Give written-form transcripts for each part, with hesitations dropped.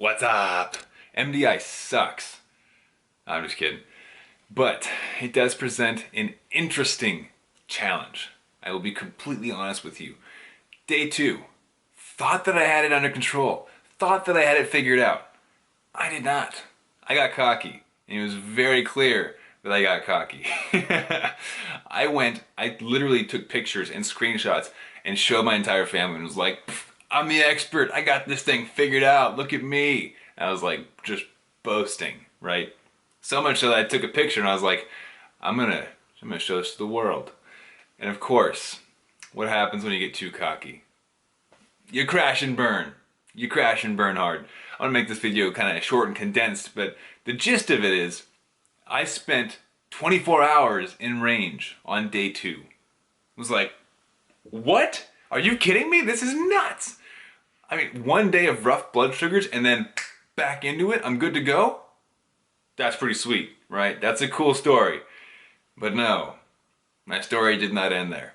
What's up? MDI sucks. I'm just kidding. But it does present an interesting challenge. I will be completely honest with you. Day 2. Thought that I had it under control. Thought that I had it figured out. I did not. I got cocky. And it was very clear that I got cocky. I literally took pictures and screenshots and showed my entire family and was like, I'm the expert. I got this thing figured out. Look at me. And I was like, just boasting, right? So much so that I took a picture and I was like, I'm gonna show this to the world. And of course, what happens when you get too cocky? You crash and burn. You crash and burn hard. I want to make this video kind of short and condensed, but the gist of it is, I spent 24 hours in range on day 2. I was like, what? Are you kidding me? This is nuts. I mean, one day of rough blood sugars and then back into it, I'm good to go? That's pretty sweet, right? That's a cool story. But no, my story did not end there.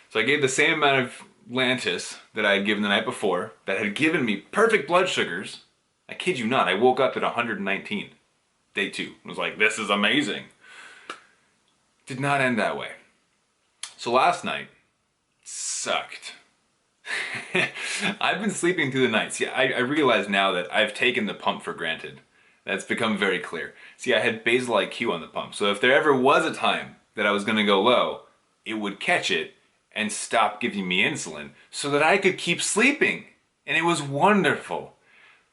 So I gave the same amount of Lantus that I had given the night before, that had given me perfect blood sugars. I kid you not, I woke up at 119, day 2. I was like, this is amazing. Did not end that way. So last night sucked. I've been sleeping through the night. See, I realize now that I've taken the pump for granted. That's become very clear. See, I had Basal IQ on the pump, so if there ever was a time that I was going to go low, it would catch it and stop giving me insulin so that I could keep sleeping. And it was wonderful.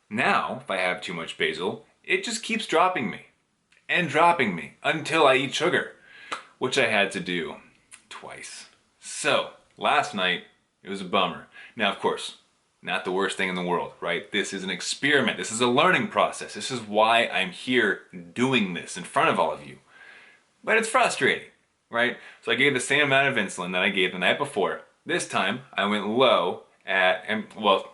Now, if I have too much Basal, it just keeps dropping me and dropping me until I eat sugar, which I had to do twice. So, last night, it was a bummer. Now, of course, not the worst thing in the world, right? This is an experiment. This is a learning process. This is why I'm here doing this in front of all of you. But it's frustrating, right? So I gave the same amount of insulin that I gave the night before. This time, I went low at, and well,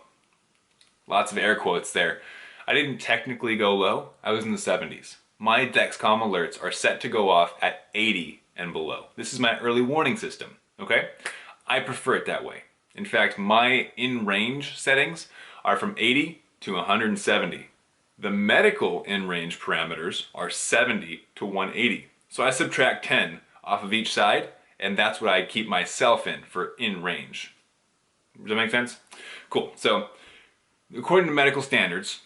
lots of air quotes there. I didn't technically go low. I was in the 70s. My Dexcom alerts are set to go off at 80 and below. This is my early warning system, okay? I prefer it that way. In fact, my in-range settings are from 80 to 170. The medical in-range parameters are 70 to 180. So I subtract 10 off of each side, and that's what I keep myself in for in-range. Does that make sense? Cool. So, according to medical standards,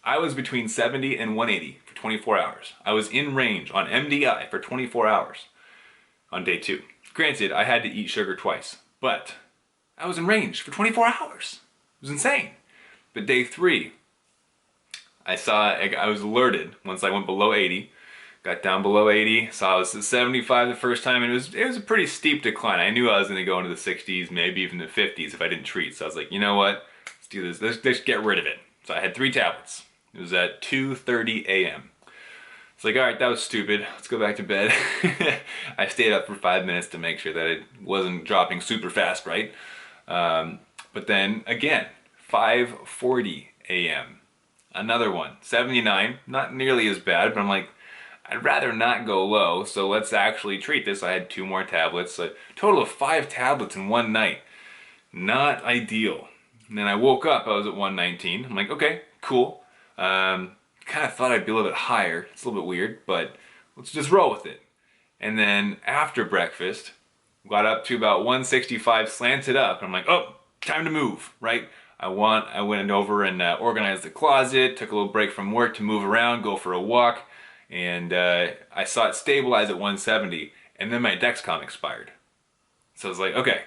I was between 70 and 180 for 24 hours. I was in range on MDI for 24 hours on day 2. Granted, I had to eat sugar twice, but I was in range for 24 hours. It was insane. But day 3, I was alerted once I went below 80, got down below 80, saw I was at 75 the first time, and it was a pretty steep decline. I knew I was going to go into the 60s, maybe even the 50s if I didn't treat. So I was like, you know what? Let's do this. Let's get rid of it. So I had 3 tablets. It was at 2:30 a.m. It's like, all right, that was stupid. Let's go back to bed. I stayed up for 5 minutes to make sure that it wasn't dropping super fast, right? But then again, 5:40 a.m. Another one, 79, not nearly as bad, but I'm like, I'd rather not go low, so let's actually treat this. I had 2 more tablets, a total of 5 tablets in one night. Not ideal. And then I woke up, I was at 119. I'm like, okay, cool. Kind of thought I'd be a little bit higher. It's a little bit weird, but let's just roll with it. And then after breakfast, got up to about 165, slanted up. I'm like, oh, time to move, right? I went over and organized the closet, took a little break from work to move around, go for a walk, and I saw it stabilize at 170, and then my Dexcom expired. So I was like, okay,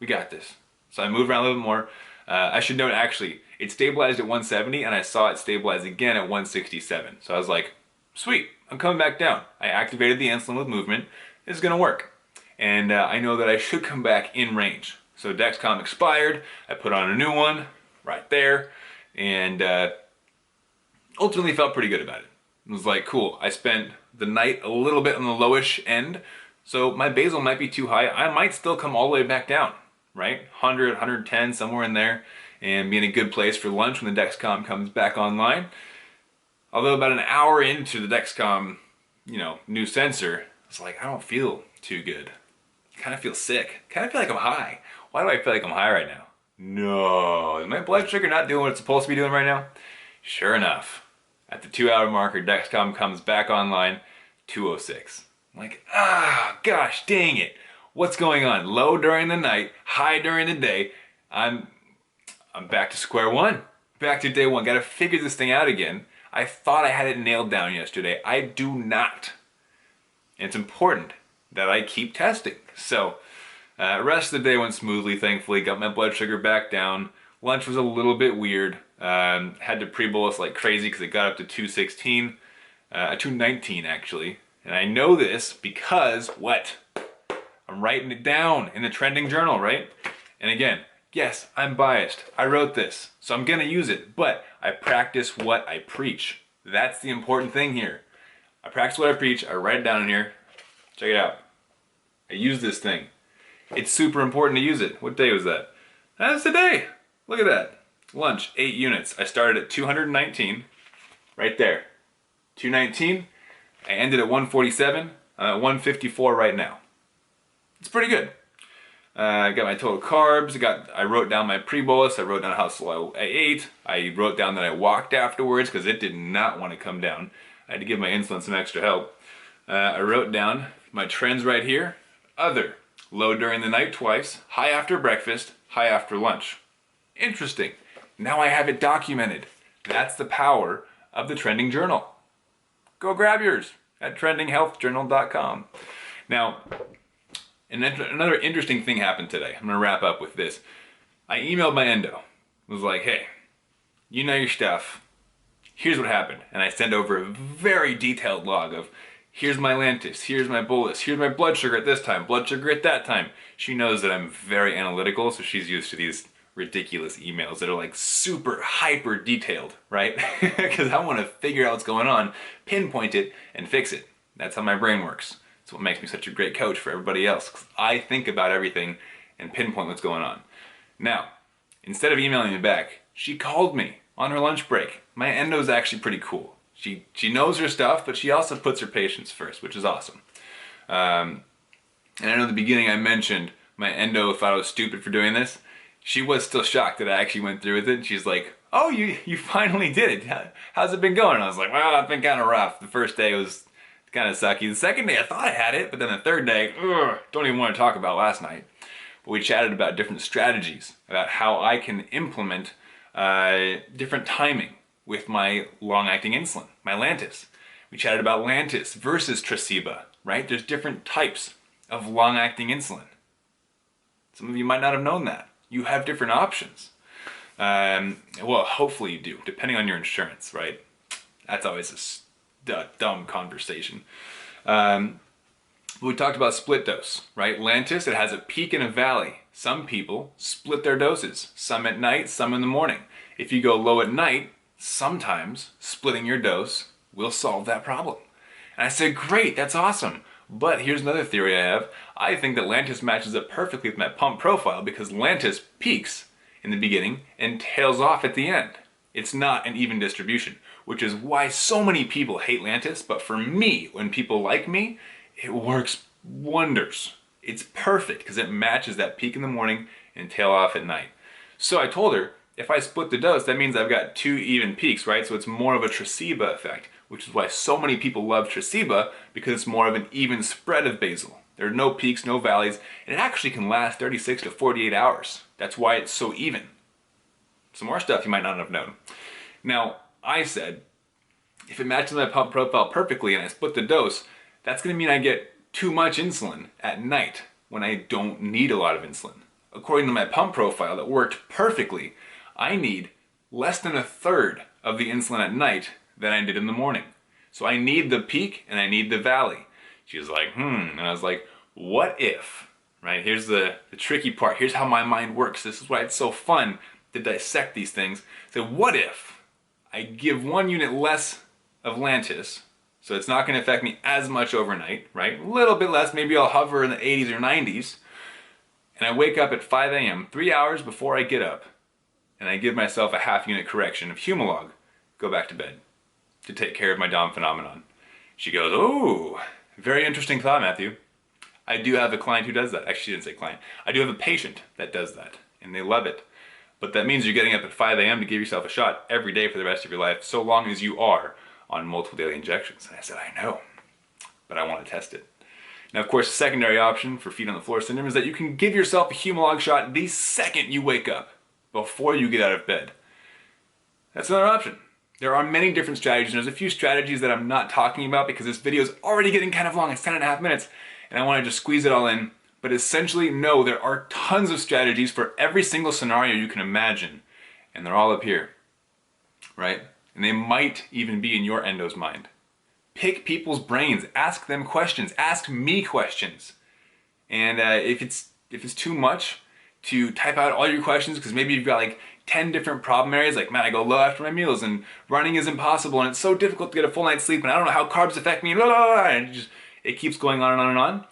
we got this. So I moved around a little bit more. I should note, actually, it stabilized at 170, and I saw it stabilize again at 167. So I was like, sweet, I'm coming back down. I activated the insulin with movement. This is going to work. And I know that I should come back in range. So Dexcom expired, I put on a new one right there, and ultimately felt pretty good about it. It was like, cool, I spent the night a little bit on the lowish end, so my basal might be too high. I might still come all the way back down, right? 100, 110, somewhere in there, and be in a good place for lunch when the Dexcom comes back online. Although about an hour into the Dexcom, new sensor, it's like, I don't feel too good. Kind of feel sick. Kind of feel like I'm high. Why do I feel like I'm high right now? no, is my blood sugar not doing what it's supposed to be doing right now? Sure enough, at the 2 hour marker, Dexcom comes back online, 206. I'm like, gosh, dang it. What's going on? Low during the night, high during the day. I'm back to square one. Back to day one. Got to figure this thing out again. I thought I had it nailed down yesterday. I do not. And it's important that I keep testing. So, rest of the day went smoothly, thankfully. Got my blood sugar back down. Lunch was a little bit weird. Had to pre-bolus like crazy because it got up to 216. 219 actually. And I know this because what? I'm writing it down in the trending journal, right? And again, yes, I'm biased. I wrote this, so I'm gonna use it, but I practice what I preach. That's the important thing here. I practice what I preach, I write it down in here. Check it out. I use this thing. It's super important to use it. What day was that? That's today. Look at that. Lunch, 8 units. I started at 219, right there. 219, I ended at 147. I'm at 154 right now. It's pretty good. I got my total carbs. I wrote down my pre-bolus. I wrote down how slow I ate. I wrote down that I walked afterwards because it did not want to come down. I had to give my insulin some extra help. I wrote down my trends right here. Other, low during the night twice, high after breakfast, high after lunch. Interesting. Now I have it documented. That's the power of the trending journal. Go grab yours at trendinghealthjournal.com. Now, and then another interesting thing happened today. I'm gonna wrap up with this. I emailed my endo. Was like, hey, you know your stuff. Here's what happened. And I sent over a very detailed log of, here's my Lantus, here's my bolus, here's my blood sugar at this time, blood sugar at that time. She knows that I'm very analytical, so she's used to these ridiculous emails that are like super hyper detailed, right? Because I want to figure out what's going on, pinpoint it, and fix it. That's how my brain works. It's what makes me such a great coach for everybody else, because I think about everything and pinpoint what's going on. Now, instead of emailing me back, she called me on her lunch break. My endo's actually pretty cool. She knows her stuff, but she also puts her patients first, which is awesome. And I know in the beginning I mentioned my endo thought I was stupid for doing this. She was still shocked that I actually went through with it. She's like, oh, you finally did it. How's it been going? And I was like, well, it's been kind of rough. The first day was kind of sucky. The second day I thought I had it, but then the third day, don't even want to talk about last night. But we chatted about different strategies, about how I can implement different timing with my long-acting insulin, my Lantus. We chatted about Lantus versus Tresiba, right? There's different types of long-acting insulin. Some of you might not have known that. You have different options. Well, hopefully you do, depending on your insurance, right? That's always a dumb conversation. We talked about split dose, right? Lantus, it has a peak and a valley. Some people split their doses, some at night, some in the morning. If you go low at night, sometimes splitting your dose will solve that problem. And I said, great, that's awesome. But here's another theory I have. I think that Lantus matches up perfectly with my pump profile because Lantus peaks in the beginning and tails off at the end. It's not an even distribution, which is why so many people hate Lantus, but for me, when people like me, it works wonders. It's perfect because it matches that peak in the morning and tail off at night. So I told her, if I split the dose, that means I've got 2 even peaks, right? So it's more of a Tresiba effect, which is why so many people love Tresiba, because it's more of an even spread of basal. There are no peaks, no valleys, and it actually can last 36 to 48 hours. That's why it's so even. Some more stuff you might not have known. Now, I said, if it matches my pump profile perfectly and I split the dose, that's gonna mean I get too much insulin at night when I don't need a lot of insulin. According to my pump profile that worked perfectly, I need less than 1/3 of the insulin at night than I did in the morning. So I need the peak and I need the valley. She was like, and I was like, what if, right? Here's the tricky part. Here's how my mind works. This is why it's so fun to dissect these things. So what if I give 1 unit less of Lantus, so it's not gonna affect me as much overnight, right? A little bit less, maybe I'll hover in the 80s or 90s, and I wake up at 5 a.m., 3 hours before I get up, and I give myself a half unit correction of Humalog, go back to bed to take care of my Dom phenomenon. She goes, oh, very interesting thought, Matthew. I do have a client who does that. Actually, she didn't say client. I do have a patient that does that, and they love it. But that means you're getting up at 5 a.m. to give yourself a shot every day for the rest of your life, so long as you are on multiple daily injections. And I said, I know, but I want to test it. Now, of course, the secondary option for feet on the floor syndrome is that you can give yourself a Humalog shot the second you wake up, before you get out of bed. That's another option. There are many different strategies, and there's a few strategies that I'm not talking about because this video is already getting kind of long. It's 10.5 minutes, and I want to just squeeze it all in. But essentially, no, there are tons of strategies for every single scenario you can imagine, and they're all up here, right? And they might even be in your endo's mind. Pick people's brains, ask them questions, ask me questions. And if it's too much to type out all your questions, because maybe you've got like 10 different problem areas, like, man, I go low after my meals and running is impossible and it's so difficult to get a full night's sleep and I don't know how carbs affect me, blah, blah, blah, and it keeps going on and on and on.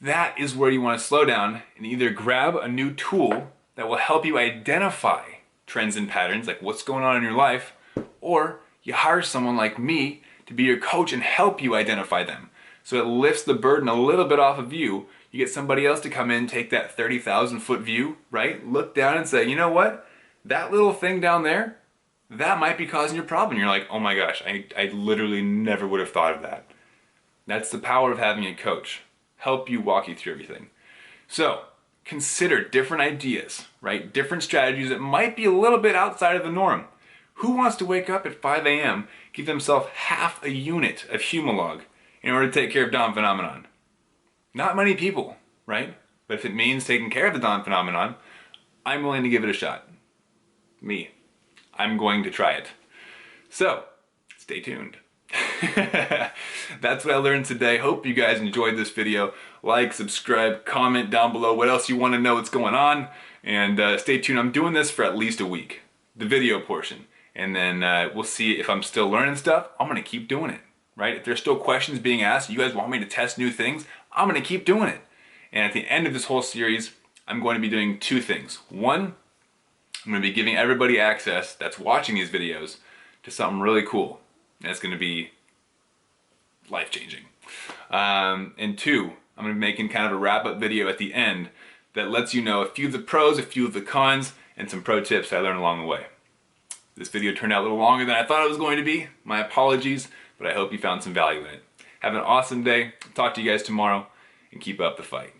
That is where you want to slow down and either grab a new tool that will help you identify trends and patterns, like what's going on in your life, or you hire someone like me to be your coach and help you identify them. So it lifts the burden a little bit off of you. You get somebody else to come in, take that 30,000 foot view, right? Look down and say, you know what? That little thing down there, that might be causing your problem. You're like, oh my gosh, I literally never would have thought of that. That's the power of having a coach. Help you walk you through everything. So consider different ideas, right? Different strategies that might be a little bit outside of the norm. Who wants to wake up at 5 a.m., give themselves half a unit of Humalog in order to take care of Down phenomenon? Not many people, right? But if it means taking care of the Down phenomenon, I'm willing to give it a shot. Me. I'm going to try it. So, stay tuned. That's what I learned today. Hope you guys enjoyed this video. Like, subscribe, comment down below what else you want to know what's going on. And stay tuned. I'm doing this for at least a week. The video portion. And then we'll see if I'm still learning stuff. I'm going to keep doing it. Right? If there's still questions being asked, you guys want me to test new things, I'm going to keep doing it. And at the end of this whole series, I'm going to be doing two things. One, I'm going to be giving everybody access that's watching these videos to something really cool. And it's going to be life-changing. And two, I'm going to be making kind of a wrap-up video at the end that lets you know a few of the pros, a few of the cons, and some pro tips I learned along the way. This video turned out a little longer than I thought it was going to be. My apologies, but I hope you found some value in it. Have an awesome day. Talk to you guys tomorrow, and keep up the fight.